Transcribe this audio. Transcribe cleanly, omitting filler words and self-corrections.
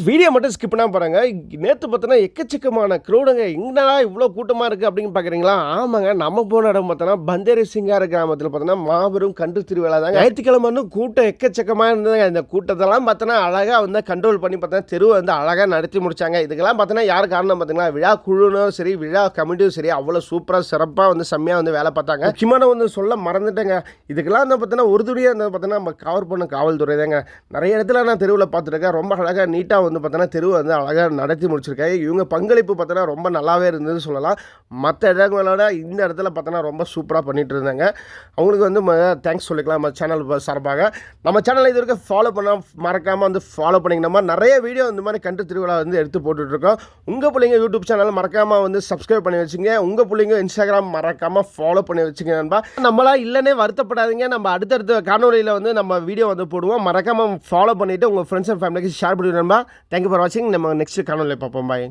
Video மட்டும் skip பண்ணாம பாருங்க. நேத்து பார்த்தோன்னா எக்கச்சக்கமான க்ரௌடுங்க. என்னடா இவ்ளோ கூட்டமா இருக்கு அப்படின்னு பார்க்குறீங்களா? ஆமாங்க. நம்ம போன இடம் பார்த்தோன்னா பந்தேரி சிங்கார கிராமத்தில பார்த்தோன்னா மாபெரும் கன்று திருவிழா தாங்க. ஞாயிற்றுக்கிழமை வந்து கூட்டம் எக்கச்சக்கமா இருந்ததுங்க. இந்த கூட்டத்தெல்லாம் பார்த்தோன்னா அழகா வந்து கண்ட்ரோல் பண்ணி பார்த்தோன்னா தெருவ வந்து அழகா நடத்தி முடிச்சாங்க. இதுக்கெல்லாம் பார்த்தோன்னா யார் காரணம் பார்த்தீங்களா? விழா குழுனும் சரி, விழா கமிட்டியும் சரி அவ்வளோ சூப்பரா சிறப்பா வந்து செம்மையா வந்து வேலை பார்த்தாங்க. முக்கியமான ஒண்ணு சொல்ல மறந்துட்டேங்க. இதுக்கெல்லாம் வந்து பார்த்தோன்னா உறுதுணையா இருந்தது பார்த்தோன்னா நம்ம கவர் பண்ண காவல்துறை தாங்க. நிறைய இடத்துல நான் தெருவுல பார்த்துருக்கேன். ரொம்ப அழகா நீட்டா வந்து பார்த்தோன்னா தெருவை வந்து அழகாக நடத்தி முடிச்சிருக்காங்க. இவங்க பங்களிப்பு பார்த்தோன்னா ரொம்ப நல்லாவே இருந்ததுன்னு சொல்லலாம். மற்ற இடங்களோட இந்த இடத்துல பார்த்தோன்னா ரொம்ப சூப்பராக பண்ணிட்டு இருந்தாங்க. அவங்களுக்கு வந்து தேங்க்ஸ் சொல்லிக்கலாம் நம்ம சேனல் சார்பாக. நம்ம சேனலை இது வரைக்கும் ஃபாலோ பண்ணால் மறக்காமல் வந்து ஃபாலோ பண்ணிங்கன்னா நிறைய வீடியோ இந்த மாதிரி கன்று திருவிழா வந்து எடுத்து போட்டுட்ருக்கோம். உங்கள் பிள்ளைங்க யூடியூப் சேனல் மறக்காமல் வந்து சப்ஸ்கிரைப் பண்ணி வச்சுங்க. உங்கள் பிள்ளைங்க இன்ஸ்டாகிராம் மறக்காமல் ஃபாலோ பண்ணி வச்சுங்க நண்பா. நம்மளா இல்லைன்னே வருத்தப்படாதீங்க. நம்ம அடுத்தடுத்த காணொலியில் வந்து நம்ம வீடியோ வந்து போடுவோம். மறக்காமல் ஃபாலோ பண்ணிவிட்டு உங்கள் ஃப்ரெண்ட்ஸ் அண்ட் ஃபேமிலிக்கு ஷேர் பண்ணி நண்பா. தேங்க்யூ ஃபார் வாட்சிங். நம்ம நெக்ஸ்ட் காணொலியில் பார்ப்போம். பாய்.